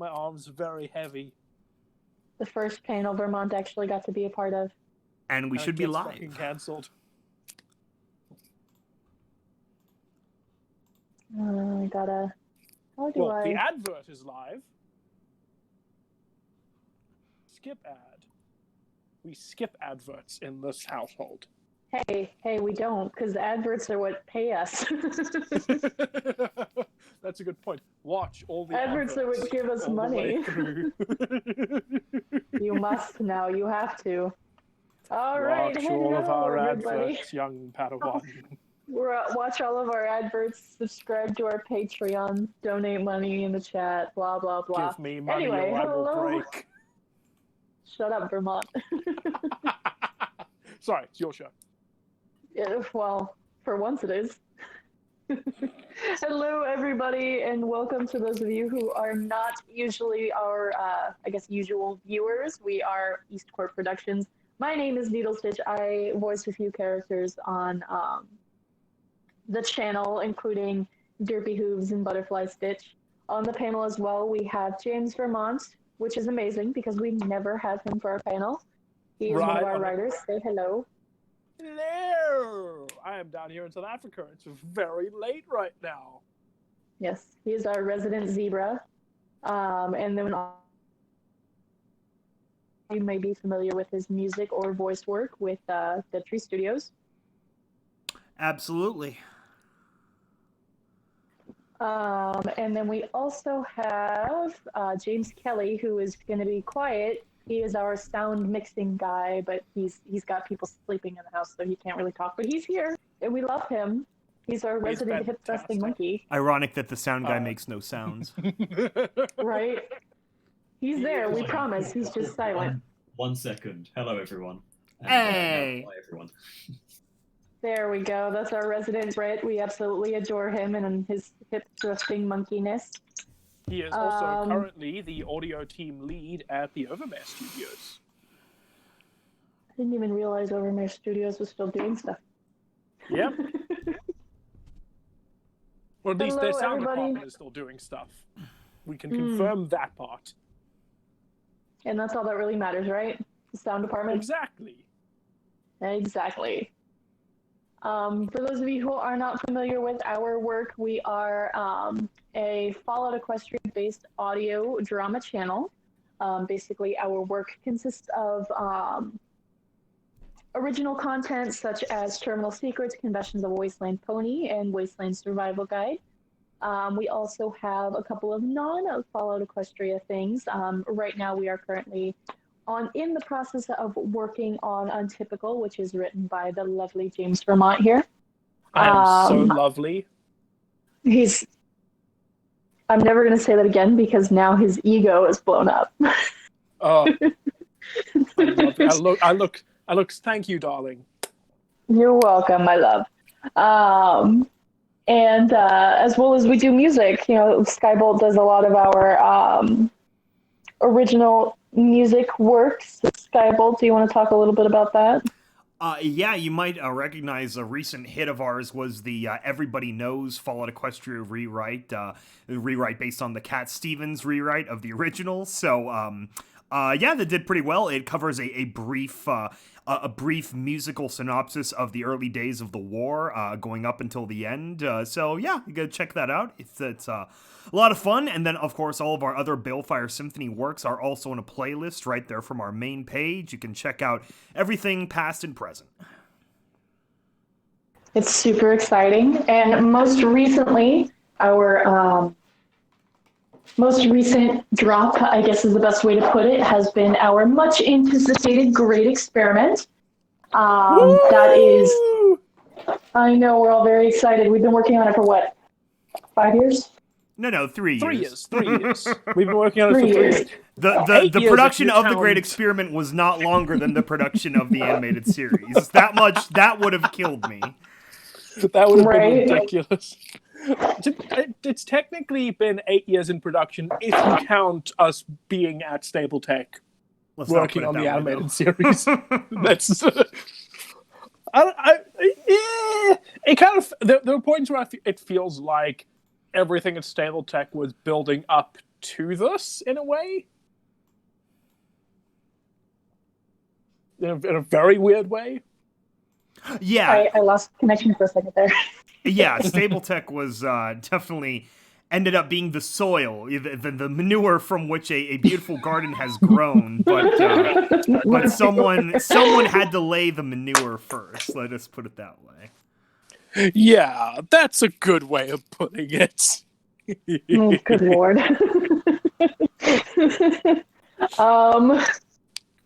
My arm's very heavy. The first panel Vermont actually got to be a part of. And we should be live. Fucking cancelled. I gotta... How do I... The advert is live. Skip ad. We skip adverts in this household. Hey, we don't, because adverts are what pay us. That's a good point. Watch all the adverts are what give us money. You must now. You have to. All right, watch all of our everybody. adverts, young Padawan. Watch all of our adverts. Subscribe to our Patreon. Donate money in the chat. Blah blah blah. Give me money anyway, or I hello. will break. Shut up, Vermont. Sorry, it's your show. Yeah, well, for once it is. Hello, everybody, and welcome to those of you who are not usually our, usual viewers. We are EAST Corp Productions. My name is Needle Stitch. I voice a few characters on the channel, including Derpy Hooves and Butterfly Stitch. On the panel as well, we have James Vermont, which is amazing because we never have him for our panel. He is one of our writers. Say hello. Hello! I am down here in South Africa. It's very late right now. Yes, he is our resident zebra. And then you may be familiar with his music or voice work with the Tree Studios. Absolutely. And then we also have James Kelly, who is going to be quiet. He is our sound mixing guy, but he's got people sleeping in the house, so he can't really talk. But he's here, and we love him. He's our resident hip-thrusting monkey. Ironic that the sound guy makes no sounds. Right? He's there, we promise. He's just silent. 1 second. Hello, everyone. And, hey! Hi, everyone. There we go. That's our resident Brit. We absolutely adore him and his hip-thrusting monkeyness. He is also currently the audio team lead at the Overmare Studios. I didn't even realize Overmare Studios was still doing stuff. Yep. Or at least their sound everybody. department is still doing stuff. We can confirm that part. And that's all that really matters, right? The sound department? Exactly. Exactly. For those of you who are not familiar with our work, we are a Fallout Equestria-based audio drama channel. Basically, our work consists of original content such as Terminal Secrets, Confessions of a Wasteland Pony, and Wasteland Survival Guide. We also have a couple of non-Fallout Equestria things. Right now, we are currently in the process of working on Untypical, which is written by the lovely James Vermont here. I am so lovely. I'm never going to say that again because now his ego is blown up. Oh, I look. Thank you, darling. You're welcome, my love. And as well as we do music, Skybolt does a lot of our original music works. Skybolt, do you want to talk a little bit about that? Yeah, you might recognize a recent hit of ours was the Everybody Knows Fallout Equestria rewrite based on the Cat Stevens rewrite of the original. So, yeah, that did pretty well. It covers a brief musical synopsis of the early days of the war, going up until the end. So, yeah, you gotta check that out. It's a lot of fun. And then, of course, all of our other Balefire Symphony works are also in a playlist right there from our main page. You can check out everything past and present. It's super exciting. And most recently, our most recent drop, I guess is the best way to put it, has been our much anticipated Great Experiment. That is, I know we're all very excited. We've been working on it for what, 5 years? No, 3 years. 3 years. We've been working on it for 3 years. The production of the Great Experiment was not longer than the production of the animated series. That would have killed me. That would have been ridiculous. It's technically been 8 years in production if you count us being at Stable Tech working on the animated series. That's it kind of there are points where it feels like everything at Stable Tech was building up to this in a way. In a very weird way. Yeah. I lost connection for a second there. Yeah, Stable Tech was definitely ended up being the soil, the manure from which a beautiful garden has grown. But someone had to lay the manure first. Let us put it that way. Yeah, that's a good way of putting it. Oh, good lord.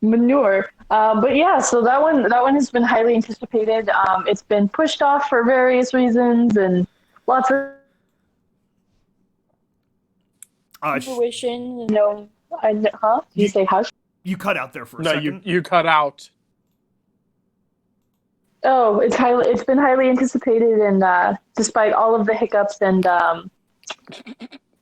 Manure. But yeah, so that one has been highly anticipated. It's been pushed off for various reasons and lots of fruition. No, Did you say hush? You cut out there for a No, second. you cut out. Oh, it's been highly anticipated, and despite all of the hiccups and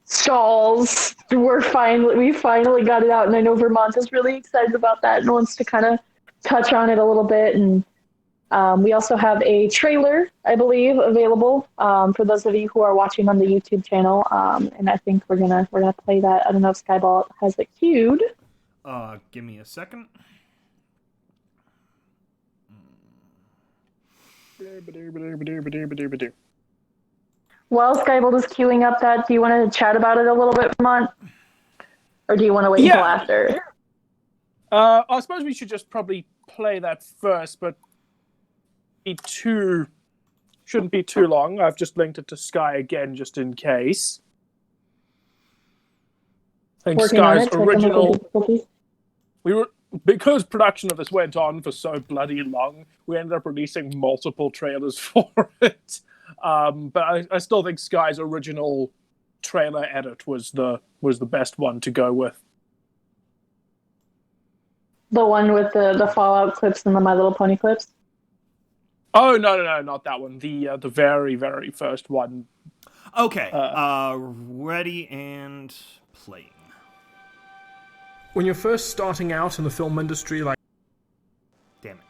stalls, we finally got it out, and I know Vermont is really excited about that and wants to kind of touch on it a little bit. And we also have a trailer, I believe, available for those of you who are watching on the YouTube channel. And I think we're gonna play that. I don't know if Skyball has it queued. Give me a second. While Skyball is queuing up that, do you want to chat about it a little bit, Vermont? Or do you want to wait until after? I suppose we should just probably play that first, but shouldn't be too long. I've just linked it to Sky again, just in case. I think Sky's original. Because production of this went on for so bloody long, we ended up releasing multiple trailers for it. But I still think Sky's original trailer edit was the best one to go with. The one with the Fallout clips and the My Little Pony clips? Oh, no, not that one. The very, very first one. Okay. Ready and playing. When you're first starting out in the film industry, like... Damn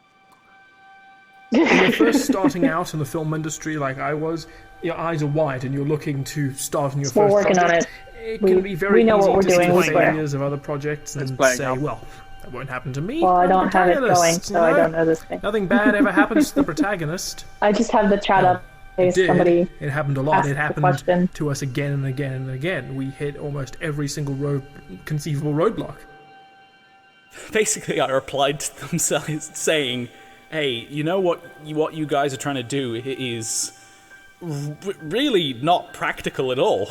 it. When you're first starting out in the film industry like I was, your eyes are wide and you're looking to start on your first project. We're working on it. It can be very know easy what we're to doing, see failures of other projects and say, well, that won't happen to me. Well, I don't have it protagonist, going, so I don't know this thing. Nothing bad ever happens to the protagonist. I just have the chat up in case somebody It happened a lot. It happened question. to us again and again and again. We hit almost every single conceivable roadblock. Basically, I replied to them saying, hey, you know what you guys are trying to do is really not practical at all.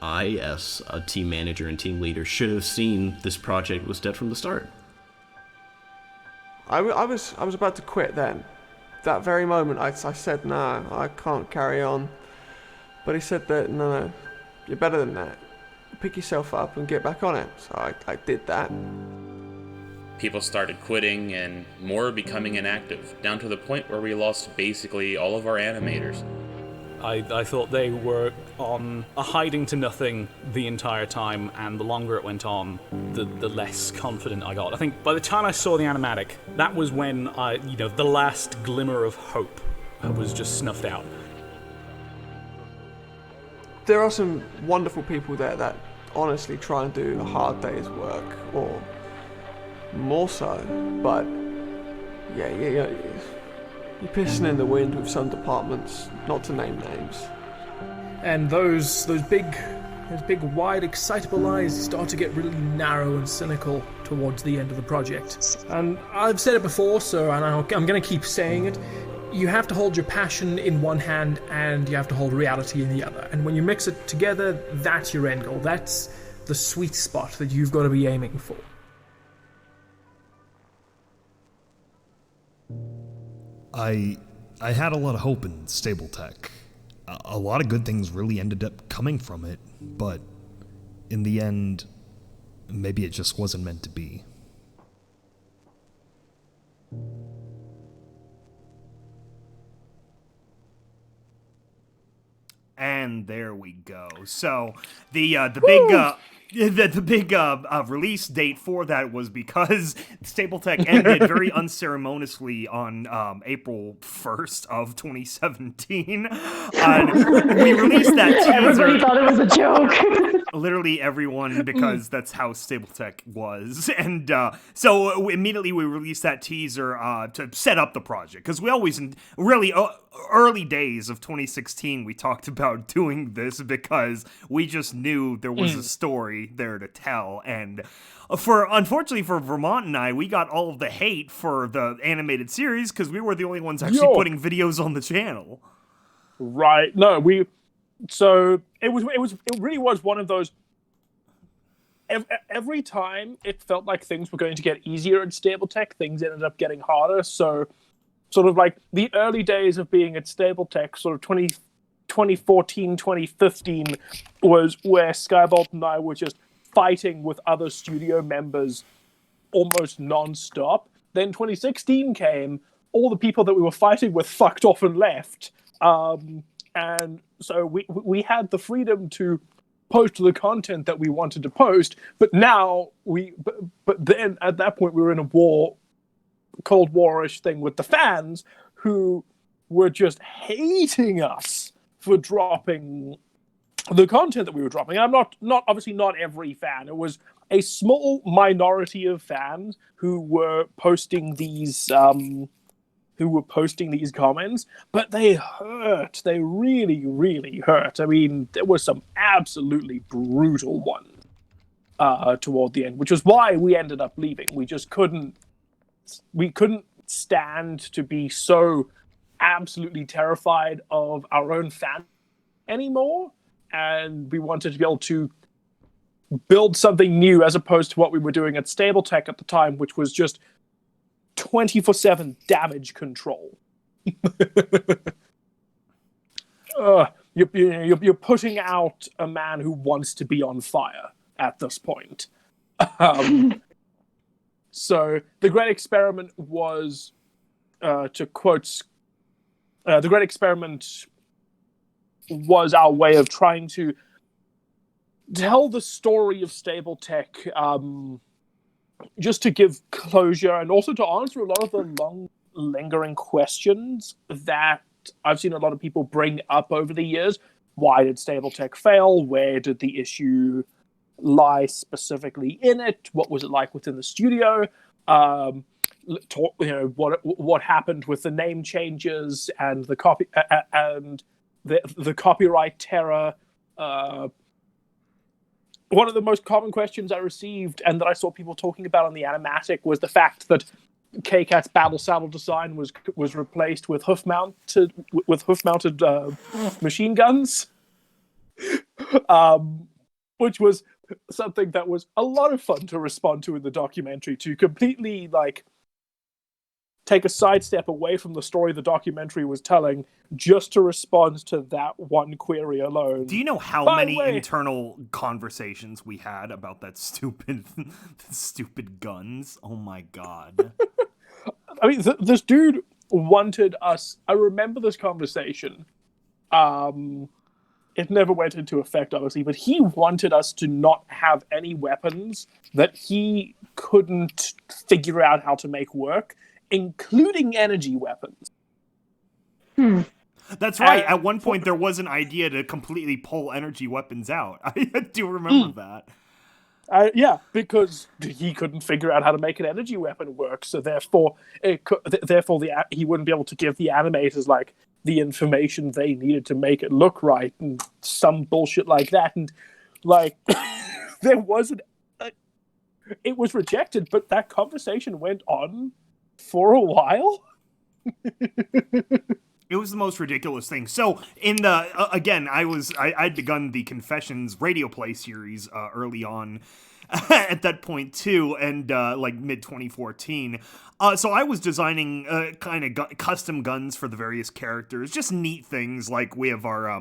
I, as a team manager and team leader, should have seen this project was dead from the start. I was about to quit then. That very moment, I said, no, I can't carry on. But he said that, no, you're better than that. Pick yourself up and get back on it. So I did that. People started quitting and more becoming inactive, down to the point where we lost basically all of our animators. I thought they were on a hiding to nothing the entire time, and the longer it went on, the less confident I got. I think by the time I saw the animatic, that was when the last glimmer of hope was just snuffed out. There are some wonderful people there that honestly try and do a hard day's work, or more so, but yeah, you're pissing in the wind with some departments, not to name names. And those big, wide, excitable eyes start to get really narrow and cynical towards the end of the project. And I've said it before, and I'm going to keep saying it. You have to hold your passion in one hand, and you have to hold reality in the other. And when you mix it together, that's your end goal. That's the sweet spot that you've got to be aiming for. I had a lot of hope in Stable Tech. A lot of good things really ended up coming from it, but in the end, maybe it just wasn't meant to be. And there we go. So the big The big release date for that was because Stapletech ended very unceremoniously on April 1st of 2017. We released that teaser. Everybody thought it was a joke. Literally everyone, because that's how Stapletech was. And so immediately we released that teaser to set up the project. Because we always, really early days of 2016, we talked about doing this because we just knew there was a story there to tell. And unfortunately for Vermont and I, we got all of the hate for the animated series because we were the only ones actually putting videos on the channel. Right. No, so it really was one of those. Every time it felt like things were going to get easier at Stapletech, things ended up getting harder. So, sort of like the early days of being at Stapletech, sort of 2014, 2015, was where Skybolt and I were just fighting with other studio members almost non-stop. Then 2016 came, all the people that we were fighting with fucked off and left. And so we had the freedom to post the content that we wanted to post, but now but then at that point we were in a Cold War-ish thing with the fans who were just hating us for dropping the content that we were dropping. I'm not obviously not every fan. It was a small minority of fans who were posting these comments, but they hurt. They really, really hurt. I mean, there was some absolutely brutal ones toward the end, which was why we ended up leaving. We just couldn't stand to be so absolutely terrified of our own fan anymore, and we wanted to be able to build something new as opposed to what we were doing at Stapletech at the time, which was just 24/7 damage control. You're putting out a man who wants to be on fire at this point. So the great experiment was, to quote, the great experiment was our way of trying to tell the story of Stapletech, just to give closure and also to answer a lot of the long, lingering questions that I've seen a lot of people bring up over the years. Why did Stapletech fail? Where did the issue lie specifically in it? What was it like within the studio? What happened with the name changes and the copyright terror. One of the most common questions I received and that I saw people talking about on the animatic was the fact that K-Cat's battle saddle design was replaced with hoof-mounted machine guns, which was something that was a lot of fun to respond to in the documentary, to completely take a sidestep away from the story the documentary was telling just to respond to that one query alone. Do you know how many internal conversations we had about that stupid guns? Oh my god. I mean, this dude wanted us... I remember this conversation. It never went into effect, obviously, but he wanted us to not have any weapons that he couldn't figure out how to make work, including energy weapons. That's right. At one point, there was an idea to completely pull energy weapons out. I do remember that. Yeah, because he couldn't figure out how to make an energy weapon work, so therefore he wouldn't be able to give the animators the information they needed to make it look right, and some bullshit like that. And there wasn't. It was rejected, but that conversation went on for a while. It was the most ridiculous thing. So in the again, I'd begun the Confessions radio play series early on at that point too, and mid 2014. So I was designing kind of custom guns for the various characters, just neat things like we have our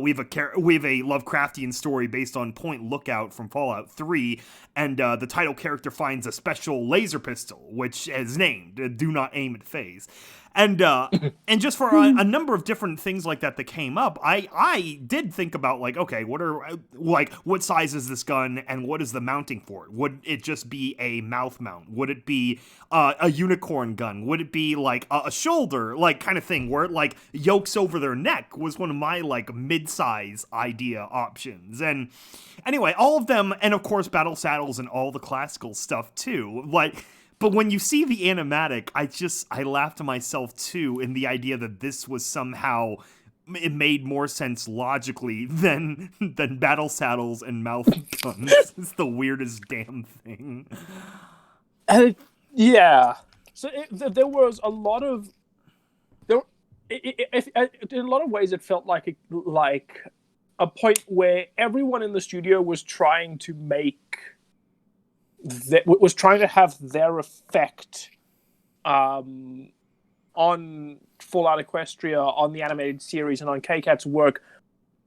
we have a Lovecraftian story based on Point Lookout from Fallout 3, and the title character finds a special laser pistol, which is named "Do Not Aim at Phase." And just for a number of different things like that came up, I did think about like, okay, what size is this gun and what is the mounting for it? Would it just be a mouth mount? Would it be a unicorn gun? Would it be like a shoulder like kind of thing where it like yokes over their neck? Was one of my like mid-size idea options. And anyway, all of them, and of course battle saddles and all the classical stuff too. But when you see the animatic, I laughed to myself too in the idea that this was somehow, it made more sense logically than battle saddles and mouth guns. It's the weirdest damn thing. Yeah. So there was a lot of in a lot of ways it felt like a point where everyone in the studio was trying to have their effect on Fallout Equestria, on the animated series, and on KCAT's work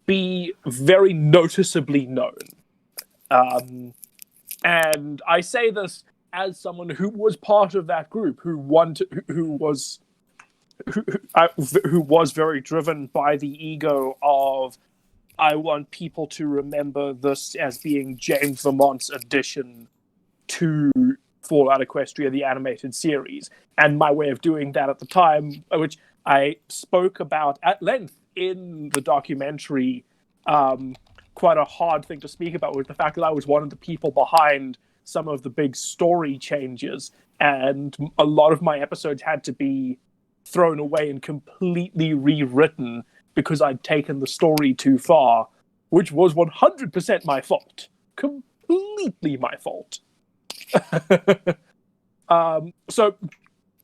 be very noticeably known. And I say this as someone who was part of that group, who was very driven by the ego of, I want people to remember this as being James Vermont's addition to Fallout Equestria, the animated series. And my way of doing that at the time, which I spoke about at length in the documentary, quite a hard thing to speak about, was the fact that I was one of the people behind some of the big story changes, and a lot of my episodes had to be thrown away and completely rewritten because I'd taken the story too far, which was 100% my fault. Completely my fault. So,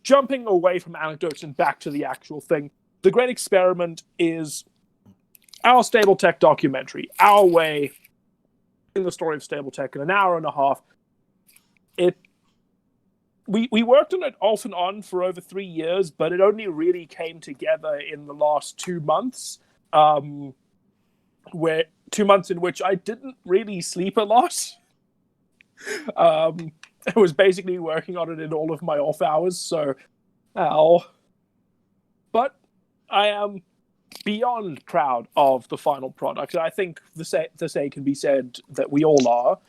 jumping away from anecdotes and back to the actual thing, The Great Experiment is our Stable Tech documentary, our way in the story of Stable Tech in an hour and a half. We worked on it off and on for over 3 years, but it only really came together in the last 2 months, where 2 months in which I didn't really sleep a lot. I was basically working on it in all of my off hours, so but I am beyond proud of the final product. I think the same can be said that we all are.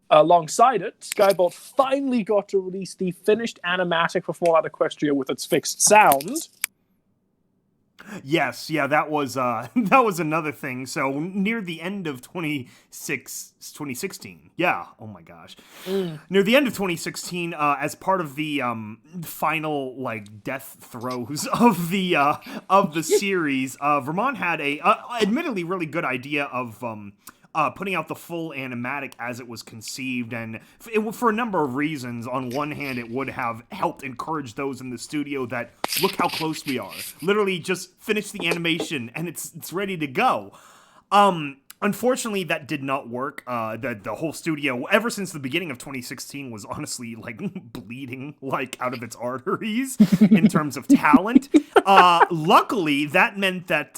Alongside it, Skybolt finally got to release the finished animatic for Fallout Equestria with its fixed sound. Yes, yeah, that was another thing. So near the end of 2016, yeah, oh my gosh, near the end of 2016, as part of the final like death throes of the series, Vermont had a admittedly really good idea of putting out the full animatic as it was conceived, and for a number of reasons. On one hand, it would have helped encourage those in the studio that, look how close we are. Literally just finish the animation and it's ready to go. Unfortunately, that did not work. The whole studio, ever since the beginning of 2016, was honestly like bleeding like out of its arteries in terms of talent. Luckily, that meant that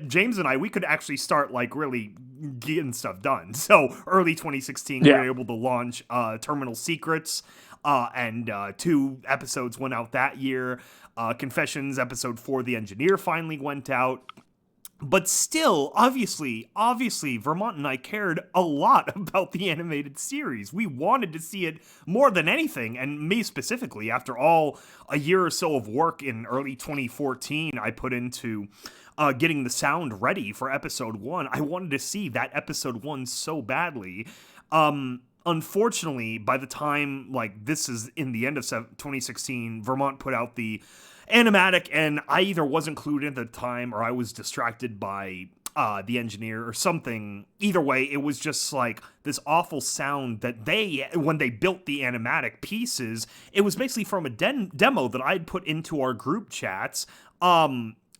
James and I, we could actually start like really getting stuff done. So early 2016, we were able to launch Terminal Secrets, and 2 episodes went out that year. Confessions episode 4, The Engineer, finally went out. But still, obviously, Vermont and I cared a lot about the animated series. We wanted to see it more than anything, and me specifically, after all a year or so of work in early 2014 I put into getting the sound ready for episode 1. I wanted to see that episode 1 so badly. Unfortunately, by the time, like, this is in the end of 2016, Vermont put out the animatic, and I either wasn't clued in at the time or I was distracted by The Engineer or something. Either way, it was just like this awful sound that when they built the animatic pieces, it was basically from a demo that I'd put into our group chats,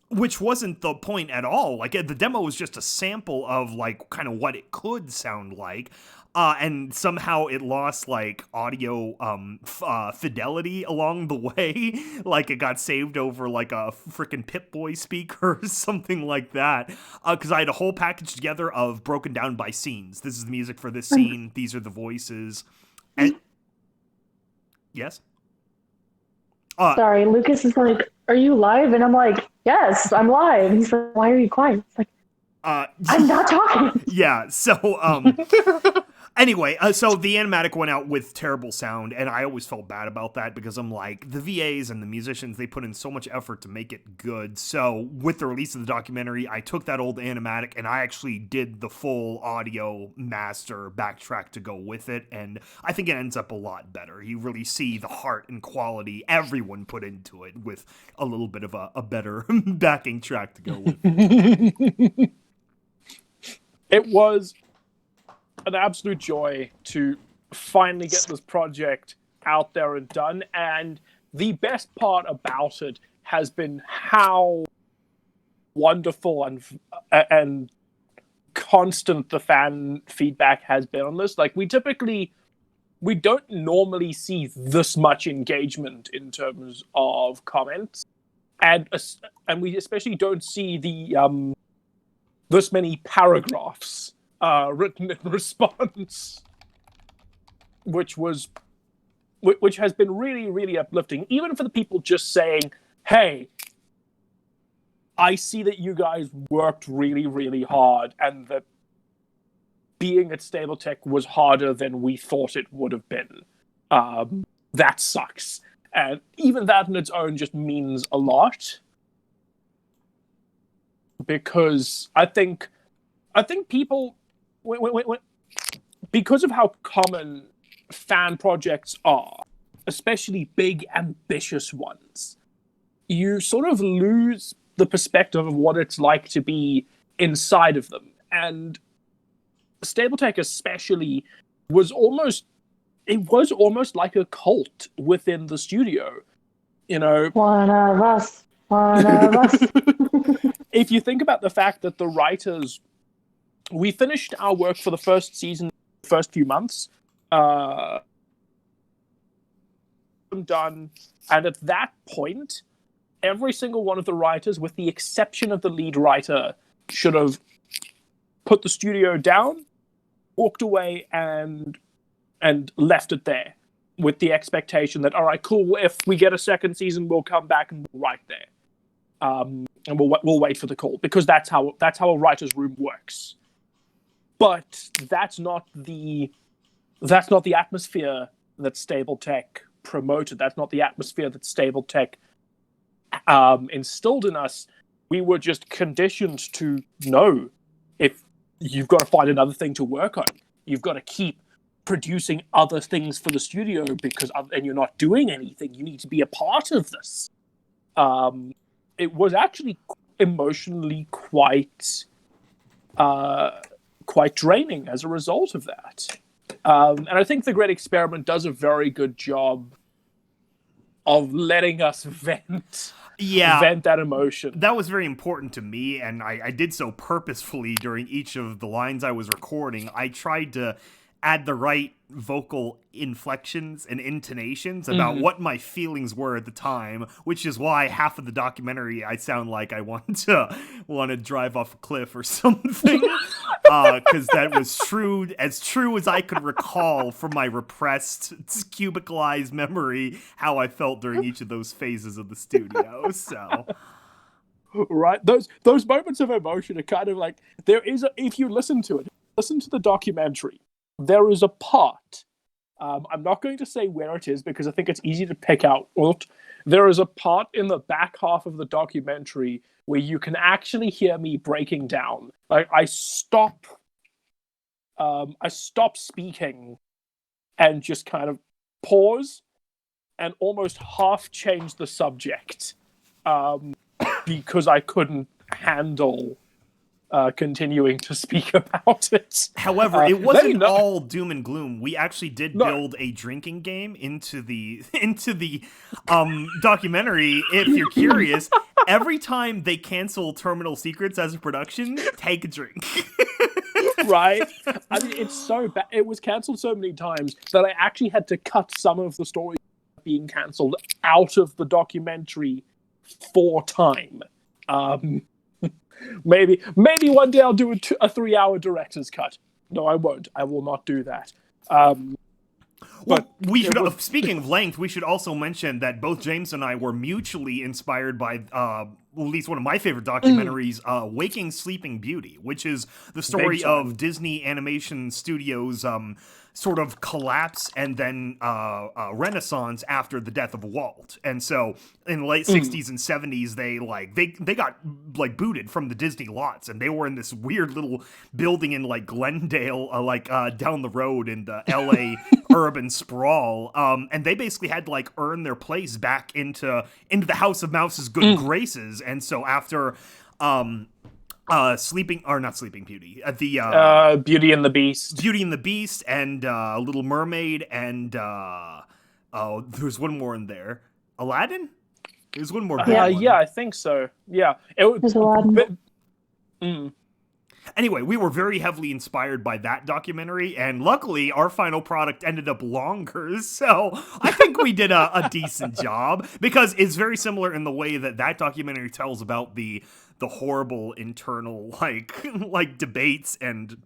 which wasn't the point at all. Like, the demo was just a sample of like kind of what it could sound like. And somehow it lost, like, audio fidelity along the way. Like, it got saved over, like, a freaking Pip-Boy speaker or something like that. Because I had a whole package together of broken down by scenes. This is the music for this scene. These are the voices. And yes? Sorry, Lucas is like, are you live? And I'm like, yes, I'm live. And he's like, why are you quiet? It's like, I'm not talking. Yeah, so, anyway, so the animatic went out with terrible sound, and I always felt bad about that because I'm like, the VAs and the musicians, they put in so much effort to make it good. So with the release of the documentary, I took that old animatic and I actually did the full audio master backtrack to go with it, and I think it ends up a lot better. You really see the heart and quality everyone put into it with a little bit of a better backing track to go with it. It was an absolute joy to finally get this project out there and done, and the best part about it has been how wonderful and constant the fan feedback has been on this. Like, we don't normally see this much engagement in terms of comments, and we especially don't see the this many paragraphs written in response, which has been really, really uplifting, even for the people just saying, hey, I see that you guys worked really, really hard, and that being at Stable was harder than we thought it would have been. That sucks. And even that in its own just means a lot. Because I think people, because of how common fan projects are, especially big, ambitious ones, you sort of lose the perspective of what it's like to be inside of them. And Stable especially was almost like a cult within the studio. You know, one of us. If you think about the fact that the writers, we finished our work for the first season, first few months, done, and at that point, every single one of the writers, with the exception of the lead writer, should have put the studio down, walked away, and left it there, with the expectation that, all right, cool, if we get a second season, we'll come back and we'll write there. And we'll wait for the call, because that's how a writer's room works. But that's not the atmosphere that Stable Tech promoted. That's not the atmosphere that Stable Tech instilled in us. We were just conditioned to know, if you've got to find another thing to work on, you've got to keep producing other things for the studio, and you're not doing anything. You need to be a part of this. It was actually emotionally quite draining as a result of that. And I think The Great Experiment does a very good job of letting us vent that emotion. That was very important to me, and I did so purposefully during each of the lines I was recording. I tried to add the right vocal inflections and intonations about what my feelings were at the time, which is why half of the documentary I sound like I want to drive off a cliff or something, because that was true as I could recall from my repressed, cubicalized memory how I felt during each of those phases of the studio. So, right, those moments of emotion are kind of like, if you listen to the documentary, there is a part, I'm not going to say where it is because I think it's easy to pick out. There is a part in the back half of the documentary where you can actually hear me breaking down. Like, I stop speaking and just kind of pause and almost half change the subject because I couldn't handle continuing to speak about it. However, it wasn't all doom and gloom. We actually did build a drinking game into the documentary. If you're curious, every time they cancel Terminal Secrets as a production, take a drink. Right? I mean, it's so bad. It was canceled so many times that I actually had to cut some of the stories being canceled out of the documentary for time. Maybe one day I'll do a 3-hour director's cut. No, I won't. I will not do that. Well, we should. Speaking of length, we should also mention that both James and I were mutually inspired by at least one of my favorite documentaries, "Waking Sleeping Beauty," which is the story of Disney Animation Studios' sort of collapse and then renaissance after the death of Walt. And so in the late 60s and 70s, they got like booted from the Disney lots, and they were in this weird little building in like Glendale, down the road in the LA urban sprawl. And they basically had to like earn their place back into the House of Mouse's good graces. And so after not Sleeping Beauty, Beauty and the Beast. Beauty and the Beast and Little Mermaid and there's one more in there. Aladdin? There's one more. Yeah, I think so. Yeah. There's Aladdin. Anyway, we were very heavily inspired by that documentary, and luckily our final product ended up longer, so I think we did a decent job, because it's very similar in the way that documentary tells about the horrible internal like debates and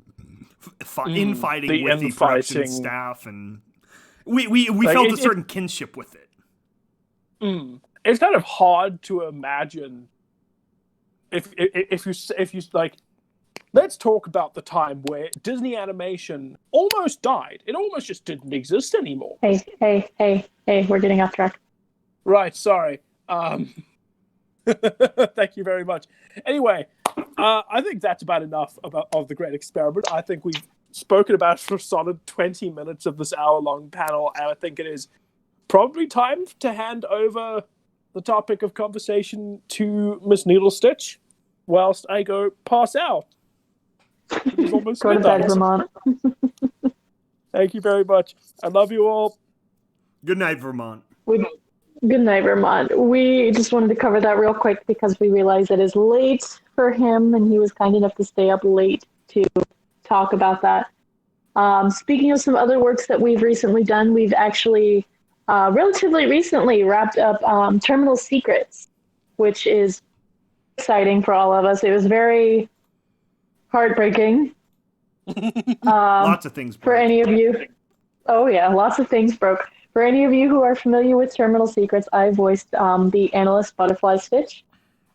infighting with the production staff, and we felt a certain kinship with it. It's kind of hard to imagine if you like. Let's talk about the time where Disney animation almost died. It almost just didn't exist anymore. Hey, we're getting off track. Right, sorry. Thank you very much. Anyway, I think that's about enough of the Great Experiment. I think we've spoken about it for a solid 20 minutes of this hour-long panel, and I think it is probably time to hand over the topic of conversation to Miss Needlestitch whilst I go pass out. It's almost go to bed, Vermont. Thank you very much. I love you all. Good night, Vermont. Good night, Vermont. We just wanted to cover that real quick because we realized it is late for him, and he was kind enough to stay up late to talk about that. Speaking of some other works that we've recently done, we've actually relatively recently wrapped up Terminal Secrets, which is exciting for all of us. It was very heartbreaking. Lots of things broke. For any of you. Oh yeah, lots of things broke. For any of you who are familiar with Terminal Secrets, I voiced the analyst Butterfly Stitch.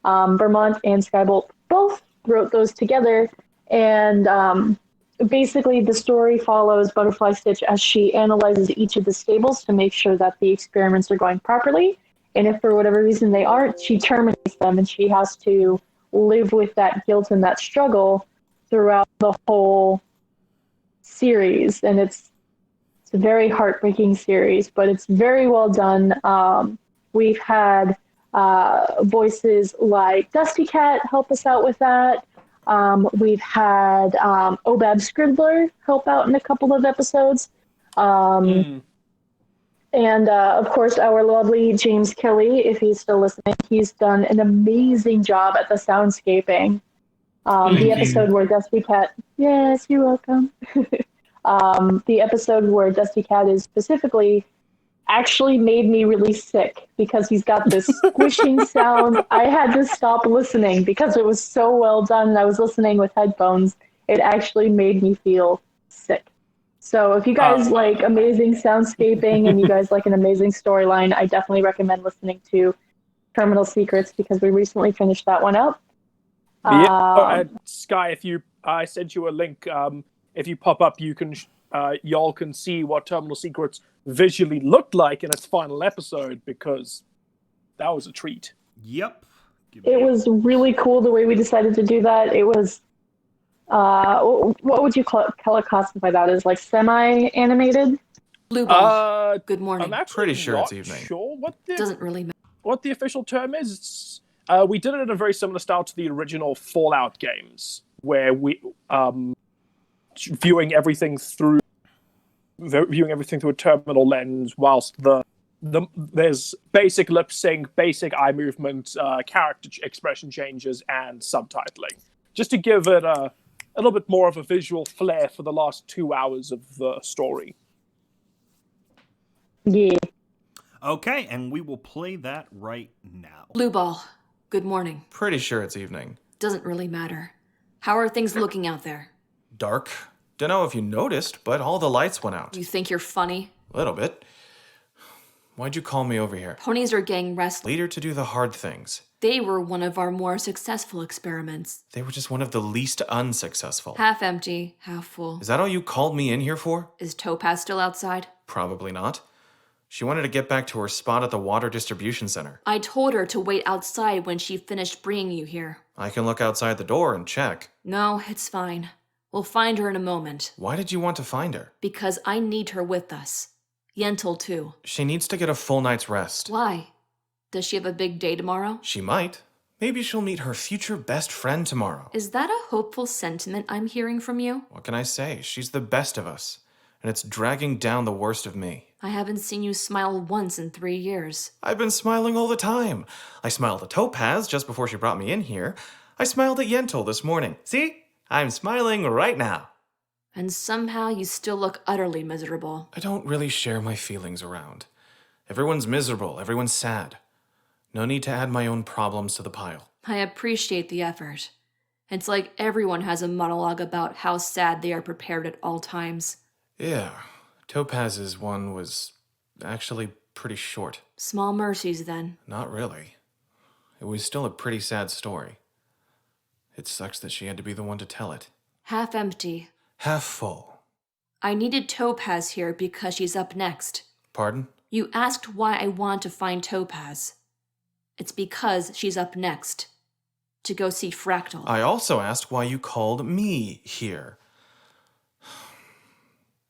Vermont and Skybolt both wrote those together, and basically the story follows Butterfly Stitch as she analyzes each of the stables to make sure that the experiments are going properly, and if for whatever reason they aren't, she terminates them, and she has to live with that guilt and that struggle throughout the whole series. And it's a very heartbreaking series, but it's very well done. We've had voices like Dusty Cat help us out with that. We've had Obab Scribbler help out in a couple of episodes. And of course, our lovely James Kelly, if he's still listening, he's done an amazing job at the soundscaping. The episode where Dusty Cat, yes, you're welcome. The episode where Dusty Cat is specifically actually made me really sick because he's got this squishing sound. I had to stop listening because it was so well done. I was listening with headphones. It actually made me feel sick. So if you guys like amazing soundscaping and you guys like an amazing storyline, I definitely recommend listening to Terminal Secrets because we recently finished that one up. Sky, I sent you a link. If you pop up, you can y'all can see what Terminal Secrets visually looked like in its final episode, because that was a treat. Yep. It was really cool the way we decided to do that. It was what would you classify that as, like semi-animated? Blue ball. Good morning. I'm pretty sure it's evening. Sure doesn't really matter what the official term is. We did it in a very similar style to the original Fallout games, where we viewing everything through a terminal lens, whilst there's basic lip sync, basic eye movement, character expression changes, and subtitling, just to give it a little bit more of a visual flair for the last 2 hours of the story. Yeah. Okay, and we will play that right now. Blue ball. Good morning. Pretty sure it's evening. Doesn't really matter. How are things looking out there? Dark. Dunno if you noticed, but all the lights went out. You think you're funny? A little bit. Why'd you call me over here? Ponies are getting restless. Leader to do the hard things. They were one of our more successful experiments. They were just one of the least unsuccessful. Half empty, half full. Is that all you called me in here for? Is Topaz still outside? Probably not. She wanted to get back to her spot at the water distribution center. I told her to wait outside when she finished bringing you here. I can look outside the door and check. No, it's fine. We'll find her in a moment. Why did you want to find her? Because I need her with us. Yentl, too. She needs to get a full night's rest. Why? Does she have a big day tomorrow? She might. Maybe she'll meet her future best friend tomorrow. Is that a hopeful sentiment I'm hearing from you? What can I say? She's the best of us. And it's dragging down the worst of me. I haven't seen you smile once in 3 years. I've been smiling all the time. I smiled at Topaz just before she brought me in here. I smiled at Yentl this morning. See? I'm smiling right now. And somehow you still look utterly miserable. I don't really share my feelings around. Everyone's miserable, everyone's sad. No need to add my own problems to the pile. I appreciate the effort. It's like everyone has a monologue about how sad they are prepared at all times. Yeah, Topaz's one was actually pretty short. Small mercies, then. Not really. It was still a pretty sad story. It sucks that she had to be the one to tell it. Half empty. Half full. I needed Topaz here because she's up next. Pardon? You asked why I want to find Topaz. It's because she's up next. To go see Fractal. I also asked why you called me here.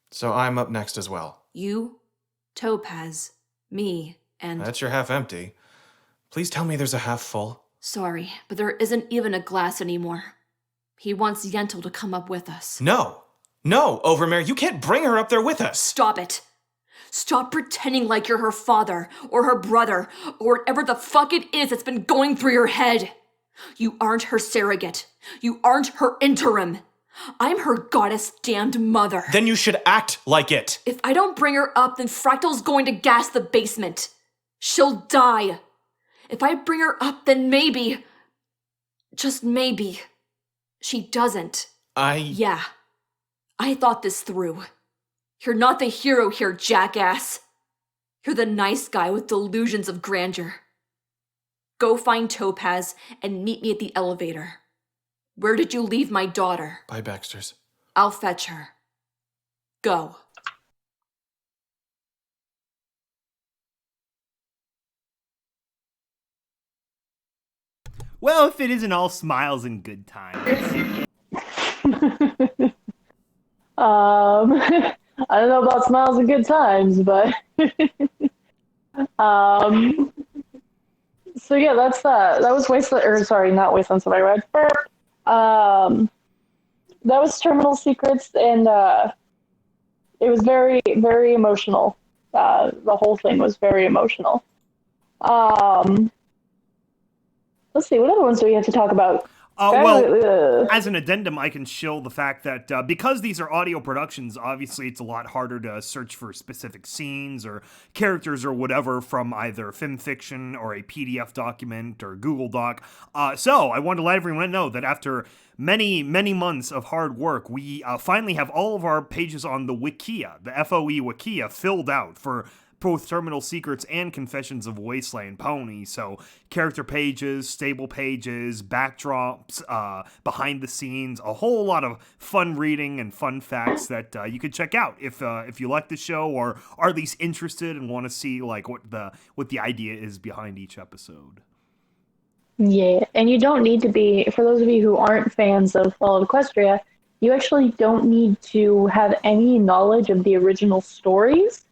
So I'm up next as well. You, Topaz, me, and... That's your half empty. Please tell me there's a half full. Sorry, but there isn't even a glass anymore. He wants Yentl to come up with us. No! No, Overmare, you can't bring her up there with us! Stop it! Stop pretending like you're her father, or her brother, or whatever the fuck it is that's been going through your head. You aren't her surrogate. You aren't her interim. I'm her goddess-damned mother. Then you should act like it. If I don't bring her up, then Fractal's going to gas the basement. She'll die. If I bring her up, then maybe, just maybe, she doesn't. Yeah. I thought this through. You're not the hero here, jackass. You're the nice guy with delusions of grandeur. Go find Topaz and meet me at the elevator. Where did you leave my daughter? By Baxter's. I'll fetch her. Go. Well, if it isn't all smiles and good times. I don't know about smiles and good times, but so yeah, that's that was Wasteland, or sorry, not Wasteland Survivor Red. That was Terminal Secrets, and it was very, very emotional. The whole thing was very emotional. Let's see, what other ones do we have to talk about? Well, as an addendum, I can show the fact that because these are audio productions, obviously it's a lot harder to search for specific scenes or characters or whatever from either FimFiction or a PDF document or Google Doc. So I want to let everyone know that after many, many months of hard work, we finally have all of our pages on the Wikia, the FOE Wikia, filled out for both Terminal Secrets and Confessions of Wasteland Pony. So character pages, stable pages, backdrops, behind the scenes, a whole lot of fun reading and fun facts that you could check out if you like the show or are at least interested and want to see like what the idea is behind each episode. Yeah, and you don't need to be, for those of you who aren't fans of Fall of Equestria, you actually don't need to have any knowledge of the original stories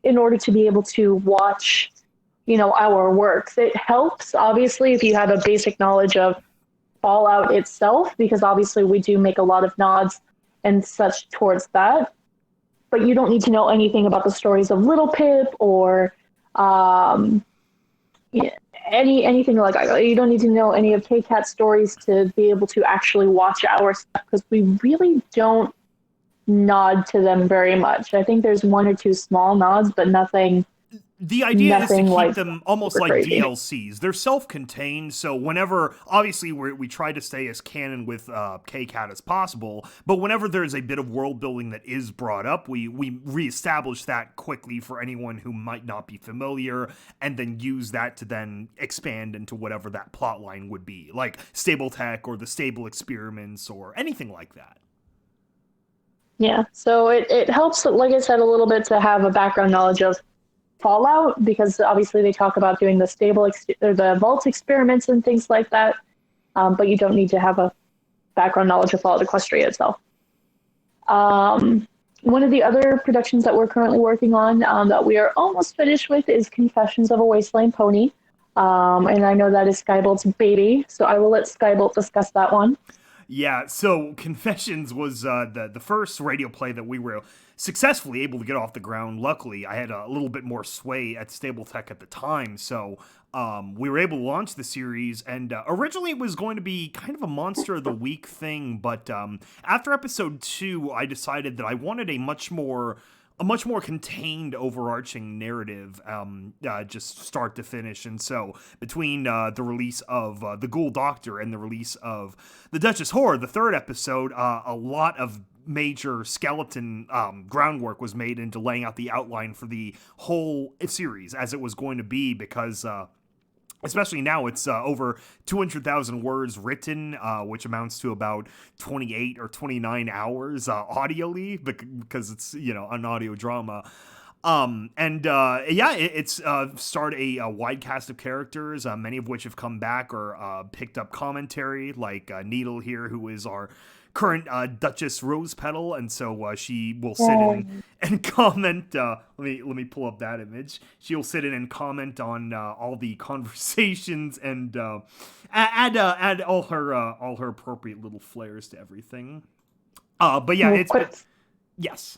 in order to be able to watch, our works. It helps, obviously, if you have a basic knowledge of Fallout itself, because obviously we do make a lot of nods and such towards that. But you don't need to know anything about the stories of Little Pip or anything like that. You don't need to know any of K-Cat's stories to be able to actually watch our stuff, because we really don't nod to them very much. I think there's one or two small nods, but nothing The idea is to keep like them almost like crazy. DLCs. They're self-contained, so whenever, obviously, we try to stay as canon with KCAT as possible, but whenever there's a bit of world building that is brought up, we reestablish that quickly for anyone who might not be familiar, and then use that to then expand into whatever that plot line would be, like Stable Tech or the Stable Experiments or anything like that. Yeah, so it helps, like I said, a little bit to have a background knowledge of Fallout, because obviously they talk about doing the or the vault experiments and things like that, but you don't need to have a background knowledge of Fallout Equestria itself. One of the other productions that we're currently working on that we are almost finished with is Confessions of a Wasteland Pony, and I know that is Skybolt's baby, so I will let Skybolt discuss that one. Yeah, so Confessions was the first radio play that we were successfully able to get off the ground. Luckily, I had a little bit more sway at Stable Tech at the time, so we were able to launch the series, and originally it was going to be kind of a Monster of the Week thing, but after episode 2, I decided that I wanted a much more contained, overarching narrative, just start to finish. And so between the release of The Ghoul Doctor and the release of The Duchess Horror, the third episode, a lot of major skeleton groundwork was made into laying out the outline for the whole series as it was going to be, because especially now, it's over 200,000 words written, which amounts to about 28 or 29 hours audioly, because it's, an audio drama. It's starred a wide cast of characters, many of which have come back or picked up commentary, like Needle here, who is our current Duchess Rose Petal, and so she will sit in and comment. Let me pull up that image. She'll sit in and comment on all the conversations and add all her appropriate little flares to everything. But yeah, yes.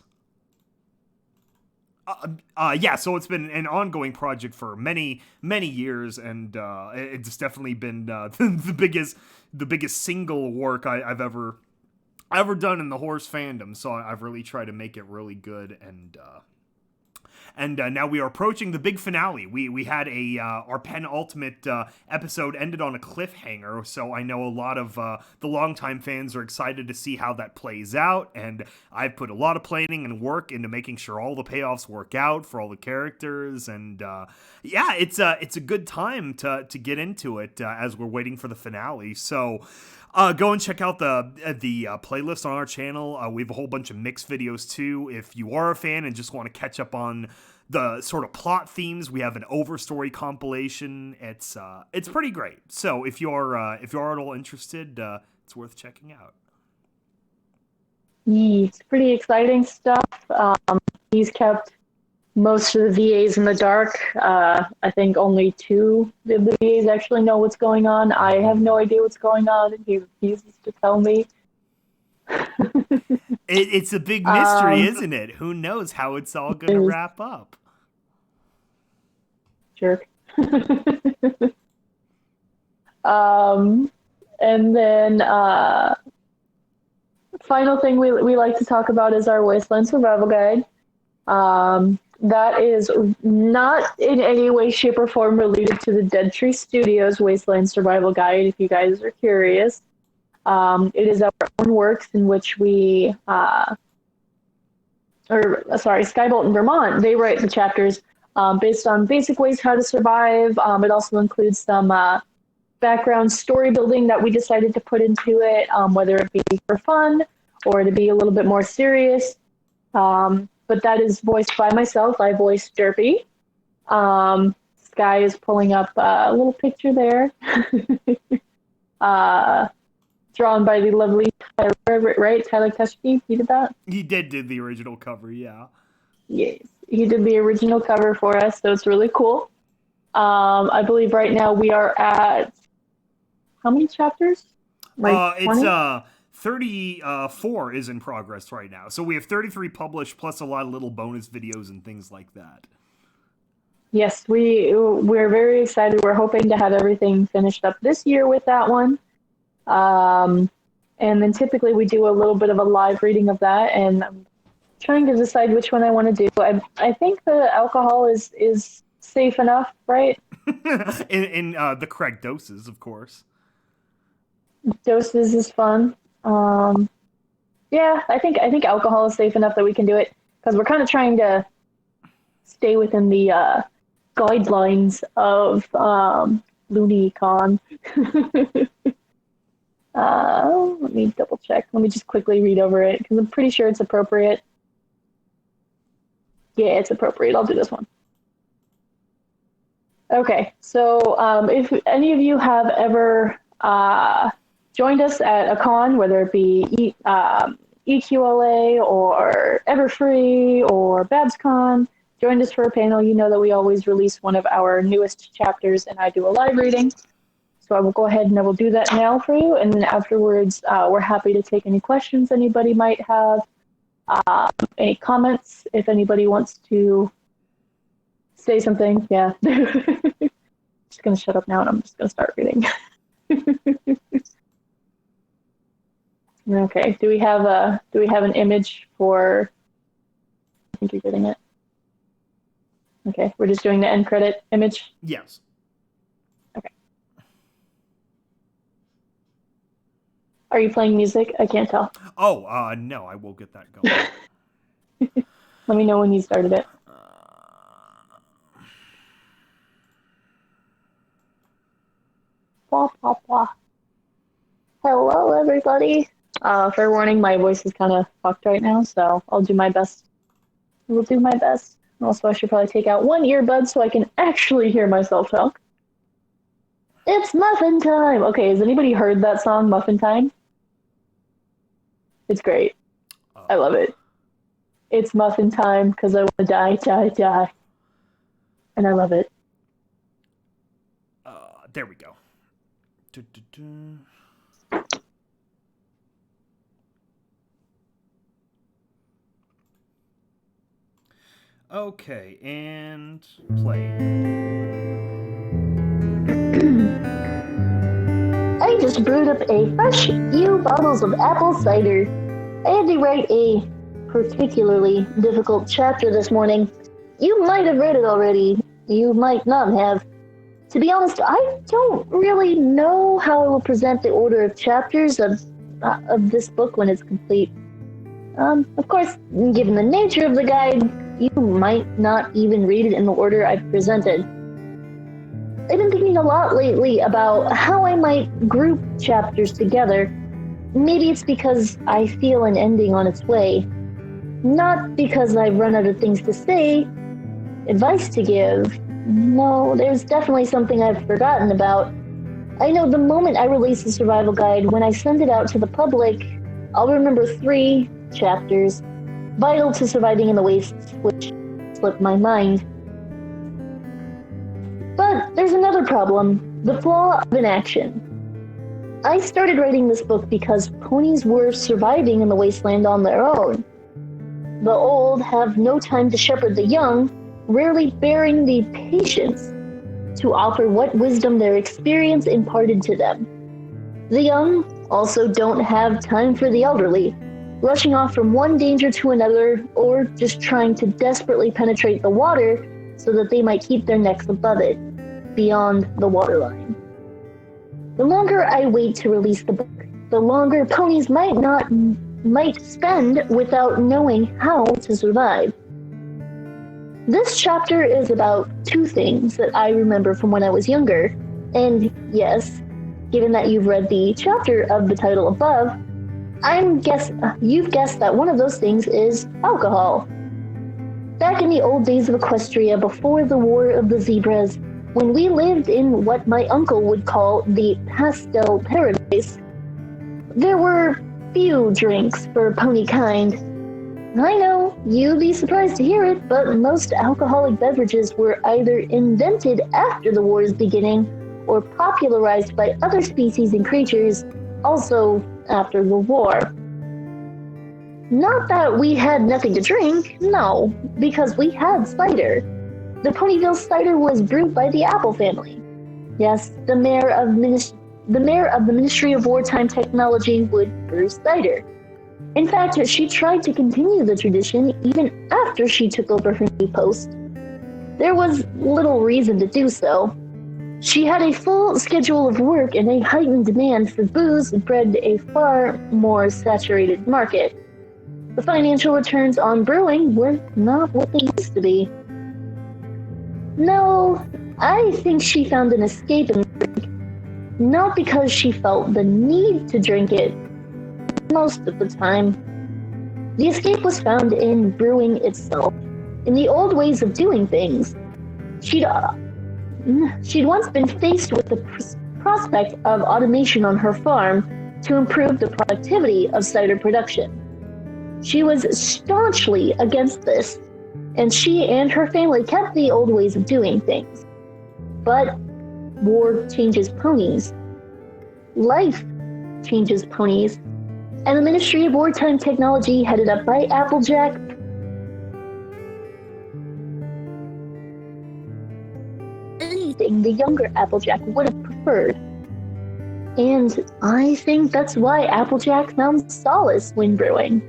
So it's been an ongoing project for many, many years, and it's definitely been the biggest single work I've ever done in the horse fandom. So I've really tried to make it really good, and now we are approaching the big finale. We had our penultimate episode ended on a cliffhanger, so I know a lot of the longtime fans are excited to see how that plays out, and I've put a lot of planning and work into making sure all the payoffs work out for all the characters, and it's a good time to get into it as we're waiting for the finale. So go and check out the playlist on our channel. We have a whole bunch of mixed videos too. If you are a fan and just want to catch up on the sort of plot themes, we have an overstory compilation. It's pretty great. So if you are at all interested, it's worth checking out. It's pretty exciting stuff. He's kept most of the VAs in the dark. I think only 2 of the VAs actually know what's going on. I have no idea what's going on, and he refuses to tell me. It's a big mystery, isn't it? Who knows how it's all going to wrap up? Jerk. And then final thing we like to talk about is our Wasteland Survival Guide. That is not in any way, shape, or form related to the Dead Tree Studios Wasteland Survival Guide, if you guys are curious. It is our own works in which we, Skybolt and Vermont, they write the chapters based on basic ways how to survive. It also includes some background story building that we decided to put into it, whether it be for fun or to be a little bit more serious. But that is voiced by myself. I voiced Derpy. Sky is pulling up a little picture there. Drawn by the lovely Tyler, right? Tyler Keshke, he did that? He did the original cover, yeah. Yes, he did the original cover for us, so it's really cool. I believe right now we are at, how many chapters? Like 20? It's 34 is in progress right now. So we have 33 published, plus a lot of little bonus videos and things like that. Yes, we're very excited. We're hoping to have everything finished up this year with that one. And then typically we do a little bit of a live reading of that, and I'm trying to decide which one I want to do. I think the alcohol is safe enough, right? in the correct doses, of course. Doses is fun. Yeah, I think alcohol is safe enough that we can do it because we're kind of trying to stay within the guidelines of LooneyCon. Let me double check. Let me just quickly read over it because I'm pretty sure it's appropriate. Yeah, it's appropriate. I'll do this one. Okay, so if any of you have ever joined us at a con, whether it be EQLA or Everfree or BabsCon, joined us for a panel, you know that we always release one of our newest chapters and I do a live reading. So I will go ahead and I will do that now for you. And then afterwards, we're happy to take any questions anybody might have, any comments, if anybody wants to say something. Yeah. Just going to shut up now and I'm just going to start reading. Okay. Do we have an image for, I think you're getting it. Okay. We're just doing the end credit image. Yes. Okay. Are you playing music? I can't tell. Oh, no, I will get that going. Let me know when you started it. Blah, blah, blah. Hello, everybody. Fair warning, my voice is kind of fucked right now, so I'll do my best. I will do my best. Also, I should probably take out one earbud so I can actually hear myself talk. It's Muffin Time! Okay, has anybody heard that song, Muffin Time? It's great. I love it. It's Muffin Time because I want to die, die, die. And I love it. There we go. Okay, and play. I just brewed up a fresh few bottles of apple cider. I had to write a particularly difficult chapter this morning. You might have read it already. You might not have. To be honest, I don't really know how I will present the order of chapters of this book when it's complete. Of course, given the nature of the guide, you might not even read it in the order I've presented. I've been thinking a lot lately about how I might group chapters together. Maybe it's because I feel an ending on its way. Not because I've run out of things to say, advice to give. No, there's definitely something I've forgotten about. I know the moment I release the survival guide, when I send it out to the public, I'll remember 3 chapters vital to surviving in the wastes, which slipped my mind. But there's another problem, the flaw of inaction. I started writing this book because ponies were surviving in the wasteland on their own. The old have no time to shepherd the young, rarely bearing the patience to offer what wisdom their experience imparted to them. The young also don't have time for the elderly, rushing off from one danger to another or just trying to desperately penetrate the water so that they might keep their necks above it, beyond the waterline. The longer I wait to release the book, the longer ponies might spend without knowing how to survive. This chapter is about 2 things that I remember from when I was younger, and yes, given that you've read the chapter of the title above, you've guessed that one of those things is alcohol. Back in the old days of Equestria, before the War of the Zebras, when we lived in what my uncle would call the pastel paradise, there were few drinks for pony kind. I know, you'd be surprised to hear it, but most alcoholic beverages were either invented after the war's beginning or popularized by other species and creatures, also after the war. Not that we had nothing to drink, no, because we had cider. The Ponyville cider was brewed by the Apple family. Yes, the mayor of the Ministry of Wartime Technology would brew cider. In fact, she tried to continue the tradition even after she took over her new post. There was little reason to do so. She had a full schedule of work and a heightened demand for booze bred a far more saturated market. The financial returns on brewing were not what they used to be. No, I think she found an escape in drink, not because she felt the need to drink it most of the time. The escape was found in brewing itself, in the old ways of doing things. She'd once been faced with the prospect of automation on her farm to improve the productivity of cider production. She was staunchly against this, and she and her family kept the old ways of doing things. But war changes ponies. Life changes ponies. And the Ministry of Wartime Technology, headed up by Applejack, anything the younger Applejack would have preferred. And I think that's why Applejack found solace when brewing.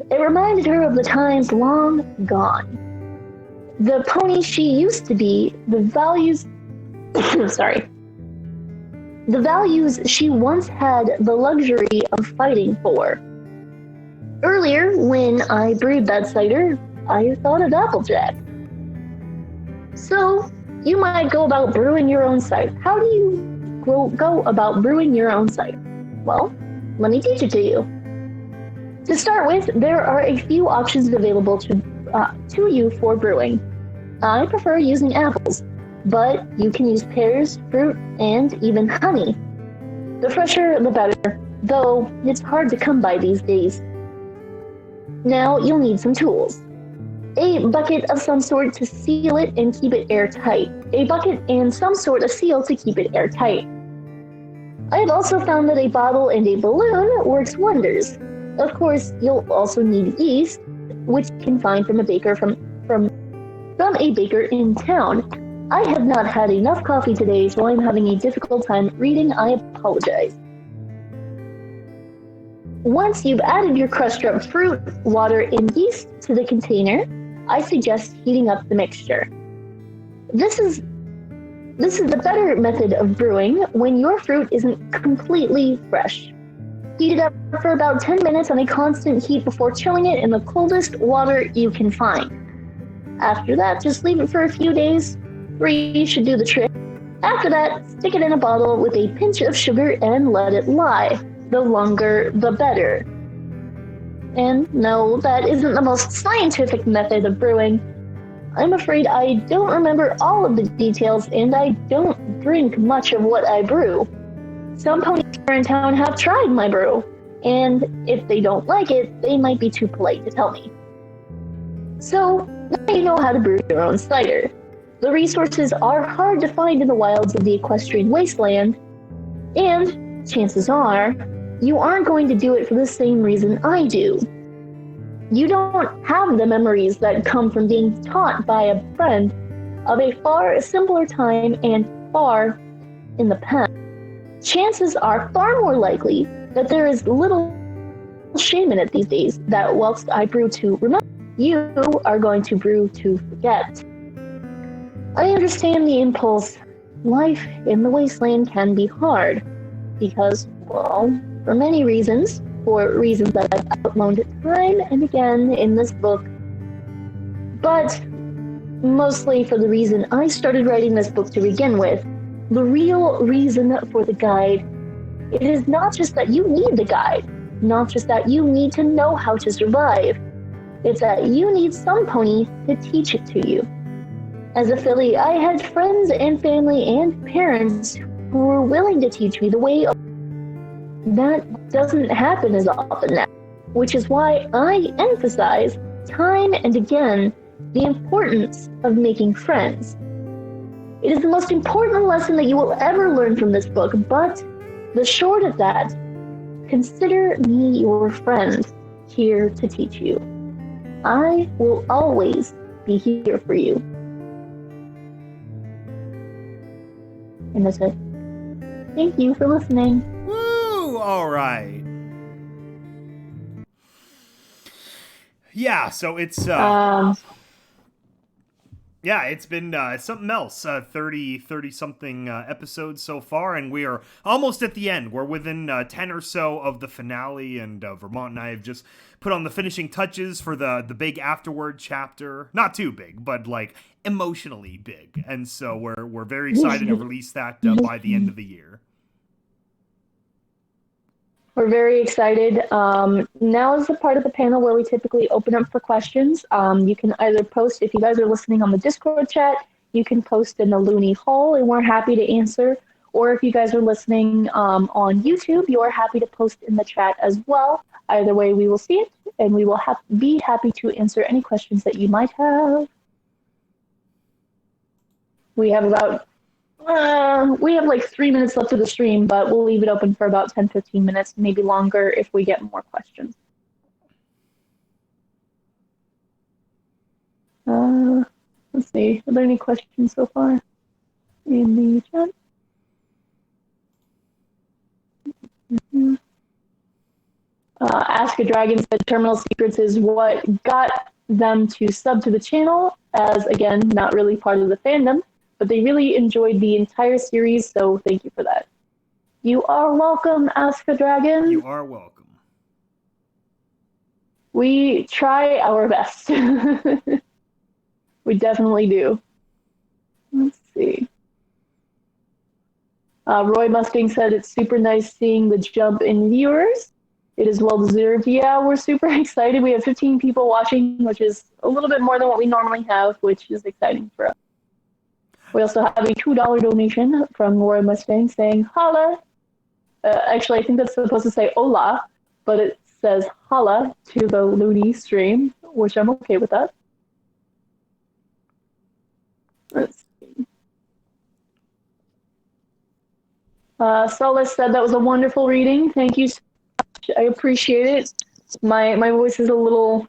It reminded her of the times long gone. The pony she used to be, the values the values she once had the luxury of fighting for. Earlier, when I brewed that cider, I thought of Applejack. So, you might go about brewing your own cider. How do you go about brewing your own cider? Well, let me teach it to you. To start with, there are a few options available to you for brewing. I prefer using apples, but you can use pears, fruit, and even honey. The fresher, the better, though it's hard to come by these days. Now you'll need some tools. A bucket of some sort to seal it and keep it airtight. A bucket and some sort of seal to keep it airtight. I have also found that a bottle and a balloon works wonders. Of course, you'll also need yeast, which you can find from a baker from a baker in town. I have not had enough coffee today, so I'm having a difficult time reading. I apologize. Once you've added your crushed up fruit, water, and yeast to the container, I suggest heating up the mixture. This is the better method of brewing when your fruit isn't completely fresh. Heat it up for about 10 minutes on a constant heat before chilling it in the coldest water you can find. After that, just leave it for a few days. 3 should do the trick. After that, stick it in a bottle with a pinch of sugar and let it lie. The longer, the better. And no, that isn't the most scientific method of brewing. I'm afraid I don't remember all of the details, and I don't drink much of what I brew. Some ponies in town have tried my brew, and if they don't like it, they might be too polite to tell me. So, now you know how to brew your own cider. The resources are hard to find in the wilds of the equestrian wasteland, and chances are, you aren't going to do it for the same reason I do. You don't have the memories that come from being taught by a friend of a far simpler time and far in the past. Chances are far more likely that there is little shame in it these days, that whilst I brew to remember, you are going to brew to forget. I understand the impulse. Life in the wasteland can be hard because, well, for many reasons, for reasons that I've outlined time and again in this book, but mostly for the reason I started writing this book to begin with. The real reason for the guide, it is not just that you need the guide, not just that you need to know how to survive, it's that you need some pony to teach it to you. As a filly, I had friends and family and parents who were willing to teach me the way. That doesn't happen as often now, which is why I emphasize time and again the importance of making friends. It is the most important lesson that you will ever learn from this book, but the short of that, consider me your friend, here to teach you. I will always be here for you. And that's it. Thank you for listening. Woo! All right. Yeah, so it's Yeah, it's been something else. 30 something episodes so far, and we are almost at the end. We're within 10 or so of the finale, and Vermont and I have just put on the finishing touches for the big afterward chapter. Not too big, but like emotionally big. And so we're very excited to release that by the end of the year. We're very excited. Now is the part of the panel where we typically open up for questions. You can either post, if you guys are listening on the Discord chat, you can post in the Looney Hall and we're happy to answer. Or if you guys are listening on YouTube, you're happy to post in the chat as well. Either way, we will see it and we will be happy to answer any questions that you might have. We have like 3 minutes left of the stream, but we'll leave it open for about 10-15 minutes, maybe longer if we get more questions. Let's see. Are there any questions so far in the chat? Ask a Dragon said Terminal Secrets is what got them to sub to the channel, as again, not really part of the fandom. But they really enjoyed the entire series, so thank you for that. You are welcome, Ask a Dragon. You are welcome. We try our best. We definitely do. Let's see. Roy Mustang said it's super nice seeing the jump in viewers. It is well deserved. Yeah, we're super excited. We have 15 people watching, which is a little bit more than what we normally have, which is exciting for us. We also have a $2 donation from Roy Mustang saying, holla. Actually, I think that's supposed to say hola, but it says holla to the Looney stream, which I'm okay with that. Let's see. Solace said that was a wonderful reading. Thank you so much. I appreciate it. My voice is a little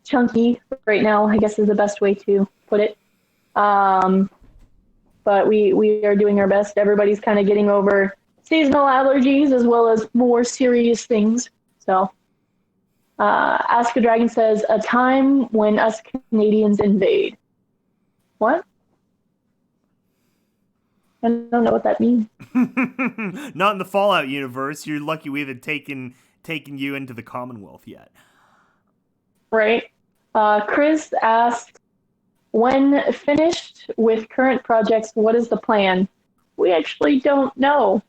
chunky right now, I guess is the best way to put it. But we are doing our best. Everybody's kind of getting over seasonal allergies as well as more serious things. So, Ask a Dragon says, a time when us Canadians invade. What? I don't know what that means. Not in the Fallout universe. You're lucky we haven't taken you into the Commonwealth yet. Right. Chris asked, when finished with current projects, what is the plan? We actually don't know.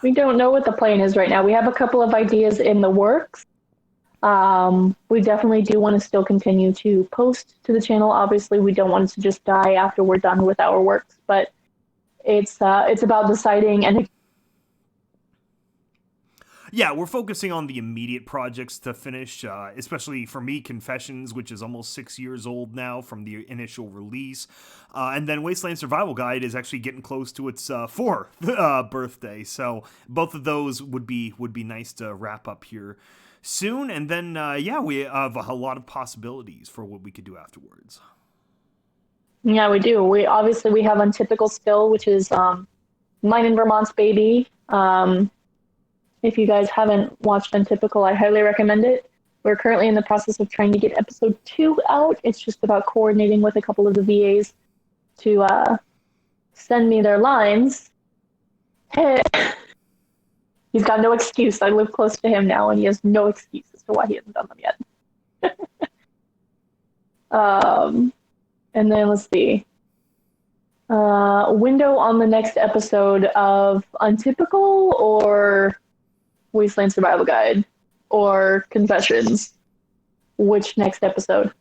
We don't know what the plan is right now. We have a couple of ideas in the works. We definitely do want to still continue to post to the channel. Obviously, we don't want it to just die after we're done with our works, but it's about deciding and yeah, we're focusing on the immediate projects to finish, especially for me, Confessions, which is almost 6 years old now from the initial release. And then Wasteland Survival Guide is actually getting close to its 4th birthday. So both of those would be nice to wrap up here soon. And then, we have a lot of possibilities for what we could do afterwards. Yeah, we do. We have Untypical still, which is mine and Vermont's baby. If you guys haven't watched Untypical, I highly recommend it. We're currently in the process of trying to get episode 2 out. It's just about coordinating with a couple of the VAs to send me their lines. He's got no excuse. I live close to him now, and he has no excuse as to why he hasn't done them yet. And then let's see. Window on the next episode of Untypical or Wasteland Survival Guide or Confessions. Which next episode?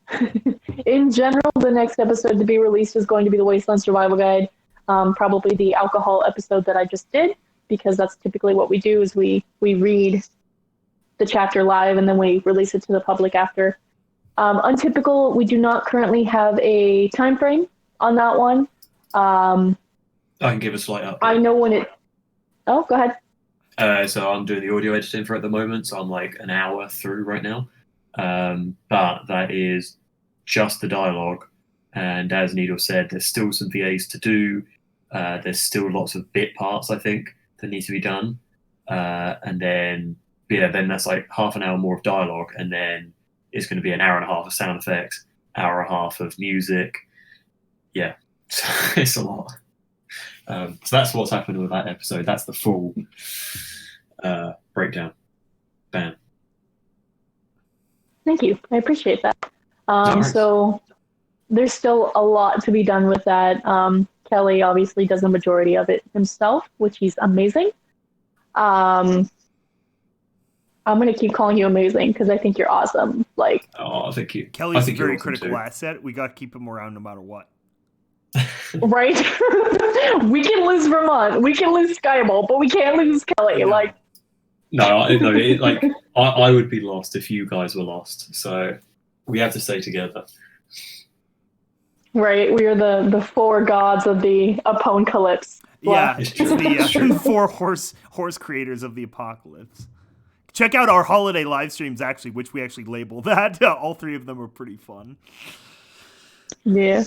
In general, the next episode to be released is going to be the Wasteland Survival Guide. Probably the alcohol episode that I just did, because that's typically what we do is we read the chapter live and then we release it to the public after. Untypical, we do not currently have a time frame on that one. I can give a slight update. I know when it... Oh, go ahead. So I'm doing the audio editing for it at the moment, so I'm like an hour through right now. But that is just the dialogue. And as Needle said, there's still some VAs to do. There's still lots of bit parts, I think, that need to be done. And then that's like half an hour more of dialogue, and then it's going to be an hour and a half of sound effects, hour and a half of music, yeah, it's a lot. So that's what's happened with that episode. That's the full breakdown. Bam. Thank you. I appreciate that. No worries. So there's still a lot to be done with that. Kelly obviously does the majority of it himself, which he's amazing. I'm going to keep calling you amazing because I think you're awesome. Like, oh, thank you. Kelly's a very awesome critical too. asset. We got to keep him around no matter what. Right? We can lose Vermont, we can lose Skyball, but we can't lose Kelly. No. Like, I would be lost if you guys were lost. So we have to stay together. right? We are the four gods of the apocalypse. Yeah, It's it's true. It's the true. four horse creators of the apocalypse. Check out our holiday live streams, actually, which we actually label that. All three of them are pretty fun. Yeah.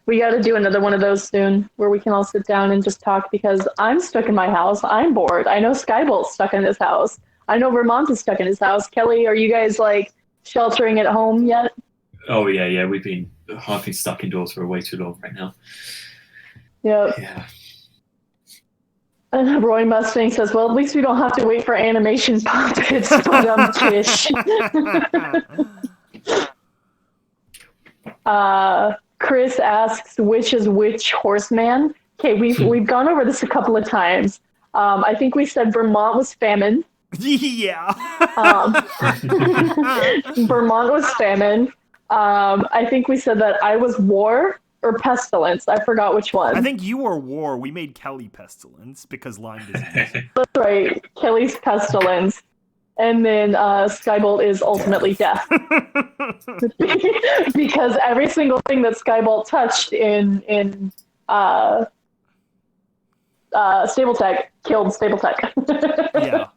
We got to do another one of those soon where we can all sit down and just talk because I'm stuck in my house. I'm bored. I know Skybolt's stuck in his house. I know Vermont is stuck in his house. Kelly, are you guys like sheltering at home yet? Oh yeah. I've been stuck indoors for way too long right now. Yep. Yeah. And Roy Mustang says, well, at least we don't have to wait for animation puppets, but Tish. Chris asks, which is which horseman? Okay, we've gone over this a couple of times. I think we said Vermont was famine. Yeah. Vermont was famine. I think we said that I was war or pestilence. I forgot which one. I think you were war. We made Kelly pestilence because Lyme disease. That's right. Kelly's pestilence. And then Skybolt is ultimately death. Because every single thing that Skybolt touched in Stapletech killed Stapletech. Yeah.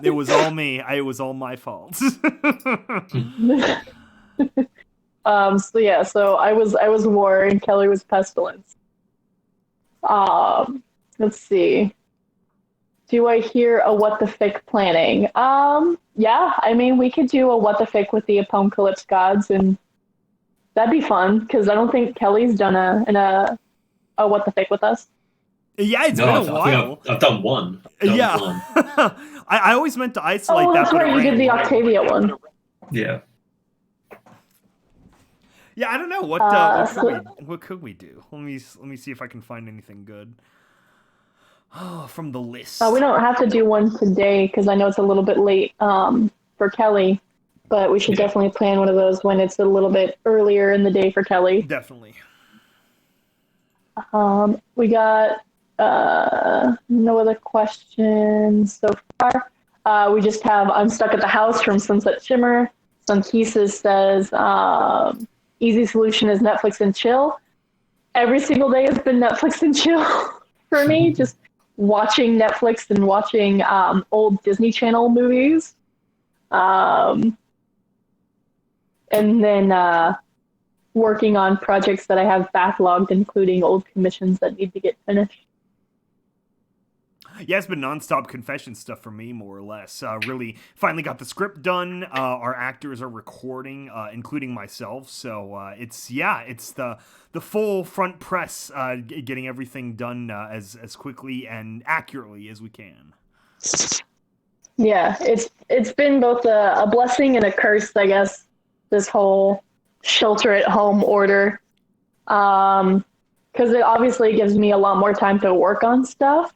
It was all me. It was all my fault. So I was war and Kelly was pestilence. Let's see. Do I hear a what the fic planning? Yeah, I mean, we could do a what the fic with the apocalypse gods, and that'd be fun because I don't think Kelly's done a what the fic with us. Yeah, it's been a while. I've done one. Yeah. I always meant to isolate that. That's right. You did the Octavia one. Yeah. Yeah, I don't know what could we do. Let me see if I can find anything good. Oh, from the list. We don't have to do one today because I know it's a little bit late for Kelly, but we should definitely plan one of those when it's a little bit earlier in the day for Kelly. Definitely. We got no other questions so far. We just have I'm Stuck at the House from Sunset Shimmer. Sunkeesis says easy solution is Netflix and chill. Every single day has been Netflix and chill for me. Just watching Netflix and watching old Disney Channel movies. And then working on projects that I have backlogged, including old commissions that need to get finished. Yeah, it's been nonstop confession stuff for me, more or less. Really, finally got the script done. Our actors are recording, including myself. So it's the full front press, getting everything done as quickly and accurately as we can. Yeah, it's been both a blessing and a curse, I guess. This whole shelter at home order, because it obviously gives me a lot more time to work on stuff.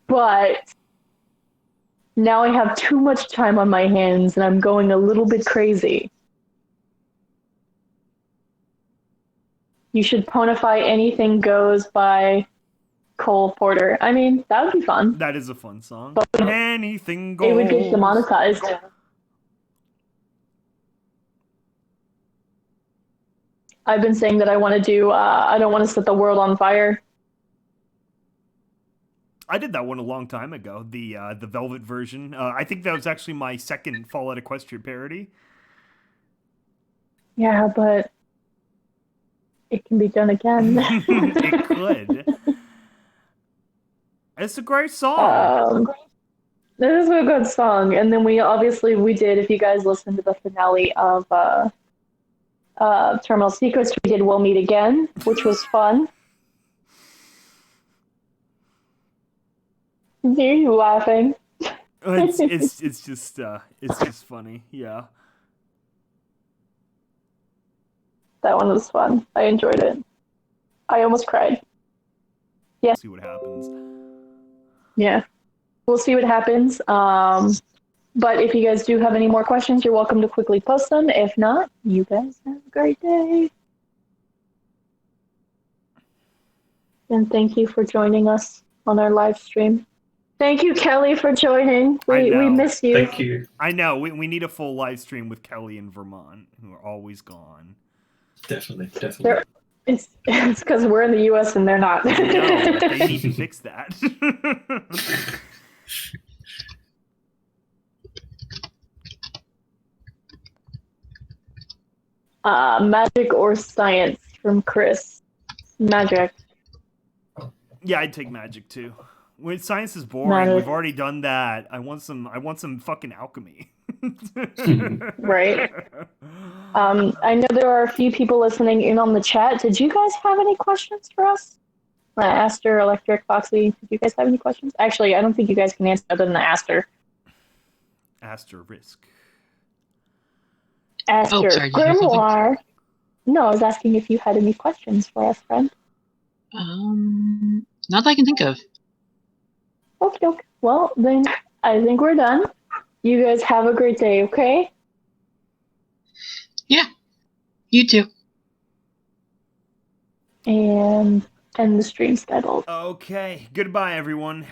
But now I have too much time on my hands and I'm going a little bit crazy. You should ponify Anything Goes by Cole Porter. I mean, that would be fun. That is a fun song. But Anything Goes. It would get demonetized. I've been saying that I want to do, I don't want to set the world on fire. I did that one a long time ago, the Velvet version. I think that was actually my second Fallout Equestria parody. Yeah, but it can be done again. It could. It's a great song. This is a good song. And then we did, if you guys listened to the finale of Terminal Secrets, we did We'll Meet Again, which was fun. Are you laughing? It's just funny, yeah. That one was fun. I enjoyed it. I almost cried. Yeah. See what happens. Yeah. We'll see what happens. But if you guys do have any more questions, you're welcome to quickly post them. If not, you guys have a great day. And thank you for joining us on our live stream. Thank you, Kelly, for joining. We miss you. Thank you. I know. We need a full live stream with Kelly in Vermont, who are always gone. Definitely. It's because we're in the U.S. and they're not. No, they need to fix that. Magic or science from Chris? Magic. Yeah, I'd take magic too. When science is boring, Magic. we've already done that. I want some fucking alchemy. Right. I know there are a few people listening in on the chat. Did you guys have any questions for us? Aster, Electric, Foxy, did you guys have any questions? Actually, I don't think you guys can answer other than the Aster. Asterisk. Aster. Oh, sorry, did you have something? Grimoire. No, I was asking if you had any questions for us, friend. Not that I can think of. Okay. Well, then I think we're done. You guys have a great day, okay? Yeah. You too. And end the stream schedule. Okay. Goodbye, everyone.